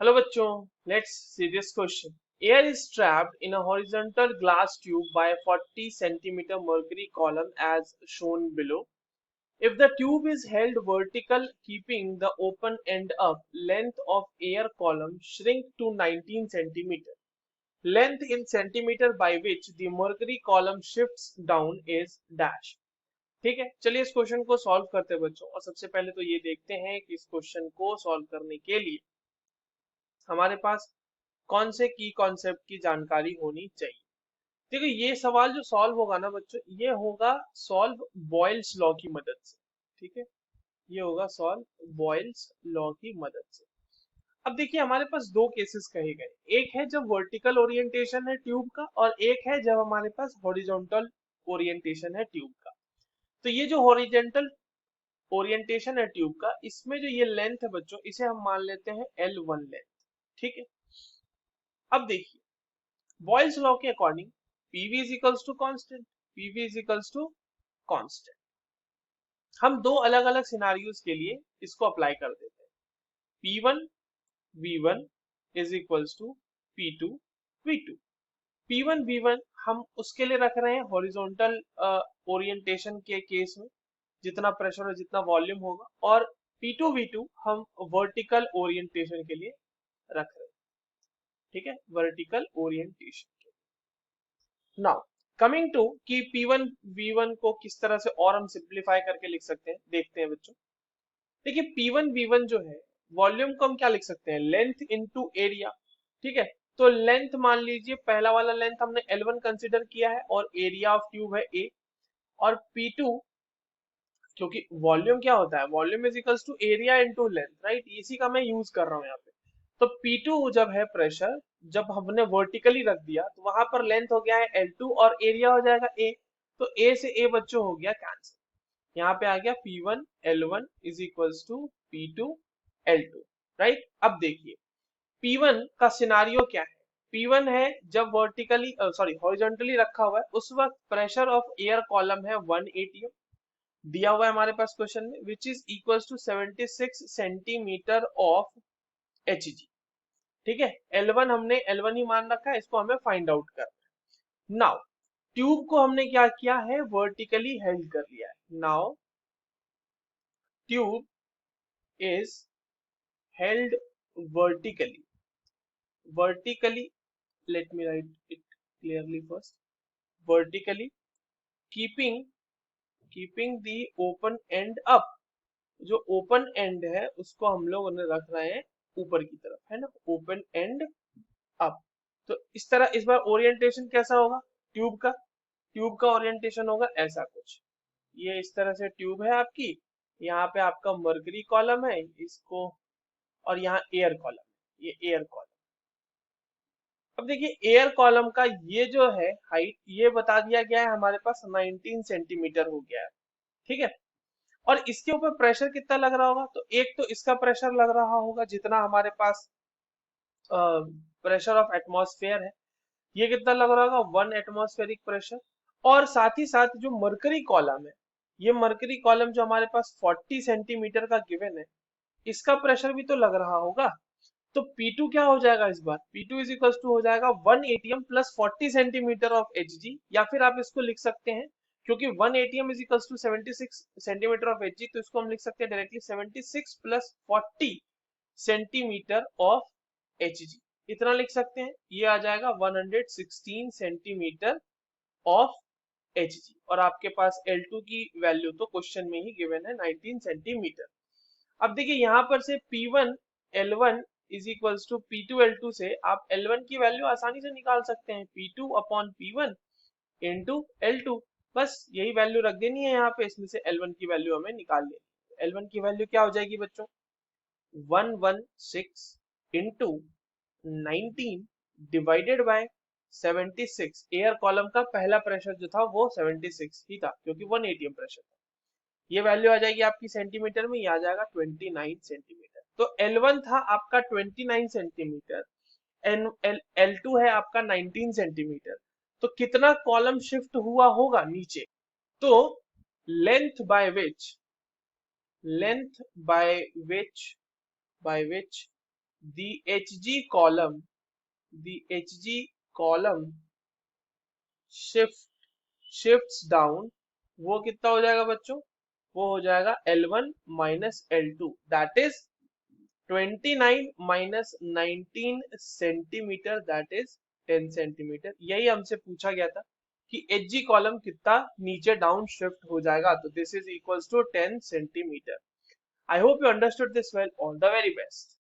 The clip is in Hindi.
Hello बच्चों, let's see this question. Air is trapped in a horizontal glass tube by a 40 centimeter mercury column as shown below. If the tube is held vertical, keeping the open end up, length of air column shrink to 19 centimeter. Length in centimeter by which the mercury column shifts down is dash. ठीक है, चलिए इस क्वेश्चन को सॉल्व करते हैं बच्चों। और सबसे पहले तो ये देखते हैं कि इस क्वेश्चन को सॉल्व करने के लिए हमारे पास कौन से की कॉन्सेप्ट की जानकारी होनी चाहिए। देखो ये सवाल जो सॉल्व होगा ना बच्चों, ये होगा सॉल्व बॉयल्स लॉ की मदद से। ठीक है, ये होगा सॉल्व बॉयल्स लॉ की मदद से। अब देखिए हमारे पास दो केसेस कहे गए, एक है जब वर्टिकल ओरिएंटेशन है ट्यूब का, और एक है जब हमारे पास हॉरिजॉन्टल ओरिएंटेशन है ट्यूब का। तो ये जो हॉरिजॉन्टल ओरिएंटेशन है ट्यूब का, इसमें जो ये लेंथ है बच्चों, इसे हम मान लेते हैं L1 लेंथ। ठीक है, अब देखिए बॉयल्स लॉ के according PV is equals to constant, PV is equals to constant. हम दो अलग अलग सिनारियोज के लिए इसको अप्लाई कर देते हैं। P1 V1 is equals to P2 V2। P1 V1 हम उसके लिए रख रहे हैं हॉरिजॉन्टल ओरिएंटेशन के केस में, जितना प्रेशर और जितना वॉल्यूम होगा, और P2 V2 हम वर्टिकल ओरिएंटेशन के लिए रख रहे हैं। ठीक है, vertical orientation. Now coming to कि P1 V1 को किस तरह से और हम सिंप्लीफाई करके लिख सकते हैं, देखते हैं बच्चों। देखिए P1 V1 जो है, वॉल्यूम को हम क्या लिख सकते हैं, लेंथ इनटू एरिया। ठीक है, तो लेंथ मान लीजिए पहला वाला लेंथ हमने L1 कंसीडर किया है, और एरिया ऑफ ट्यूब है A। और P2, क्योंकि वॉल्यूम क्या होता है, volume is equals to area into length, right, इसी का मैं यूज कर रहा हूँ यहाँ पे। तो P2 जब है प्रेशर, जब हमने वर्टिकली रख दिया तो वहां पर लेंथ हो गया है L2 और एरिया हो जाएगा A। तो A से A बच्चों हो गया कैंसिल। यहाँ पे आ गया P1 L1 is equals to P2 L2, right. अब देखिए P1 का सिनारियो क्या है। P1 है जब वर्टिकली सॉरी हॉरिजॉन्टली रखा हुआ है, उस वक्त प्रेशर ऑफ एयर कॉलम है 1 atm, दिया हुआ है हमारे पास क्वेश्चन में, which is equals to 76 centimetre of Hg। ठीक है, L1 हमने L1 ही मान रखा है, इसको हमें फाइंड आउट करना है। नाउ ट्यूब को हमने क्या किया है, वर्टिकली हेल्ड कर लिया है। Now tube is held vertically, vertically, let me right it clearly first, vertically keeping keeping the open and up. जो ओपन एंड है उसको हम लोग रख रहे हैं ऊपर की तरफ, है ना, ओपन एंड अप। तो इस तरह इस बार ओरिएंटेशन कैसा होगा ट्यूब का, ट्यूब का ओरिएंटेशन होगा ऐसा कुछ। ये इस तरह से ट्यूब है आपकी, यहाँ पे आपका मर्करी कॉलम है इसको, और यहाँ एयर कॉलम, ये एयर कॉलम। अब देखिए एयर कॉलम का ये जो है हाइट, ये बता दिया गया है हमारे पास 19 सेंटीमीटर हो गया है। ठीक है, और इसके ऊपर प्रेशर कितना लग रहा होगा, तो एक तो इसका प्रेशर लग रहा होगा जितना हमारे पास प्रेशर ऑफ एटमॉस्फेयर है, ये कितना लग रहा होगा 1 एटमॉस्फेरिक प्रेशर। और साथ ही साथ जो मरकरी कॉलम है, ये मरकरी कॉलम जो हमारे पास 40 सेंटीमीटर का गिवन है, इसका प्रेशर भी तो लग रहा होगा। तो P2 क्या हो जाएगा इस बार, P2 इज इक्वल टू हो जाएगा 1 atm plus 40 centimetre of Hg, या फिर आप इसको लिख सकते हैं, क्योंकि 1 atm is equal to 76 centimetre of Hg, तो इसको हम लिख सकते हैं directly 76 plus 40 centimetre of Hg, इतना लिख सकते हैं। ये आ जाएगा 116 सेंटीमीटर ऑफ Hg, और आपके पास L2 की वैल्यू तो क्वेश्चन में ही गिवन है 19 सेंटीमीटर। अब देखिए यहाँ पर से P1 L1 is equals to P2 L2 से आप L1 की वैल्यू आसानी से निकाल सकते हैं, P2 upon P1 into L2, बस यही वैल्यू रख देनी है यहाँ पे, इसमें से L1 की वैल्यू हमें निकाल लेनी है। L1 की वैल्यू क्या हो जाएगी बच्चों, 116 into 19 divided by 76। Air column का पहला प्रेशर जो था वो 76 ही था, क्योंकि 1 atm प्रेशर था। ये वैल्यू आ जाएगी आपकी सेंटीमीटर में, ये आ जाएगा 29 सेंटीमीटर। तो L1 था आपका 29 सेंटीमीटर, L2 है आपका 19 सेंटीमीटर। तो कितना कॉलम शिफ्ट हुआ होगा नीचे, तो length by which, length by which the hg column the hg column shifts down, वो कितना हो जाएगा बच्चों? वो हो जाएगा L1 minus L2, that is 29 minus 19 centimetre, that is 10 centimetre. यही हमसे पूछा गया था कि एचजी कॉलम कितना नीचे डाउन शिफ्ट हो जाएगा, तो this is equals to 10 centimetre. I hope you understood this well. All the very best.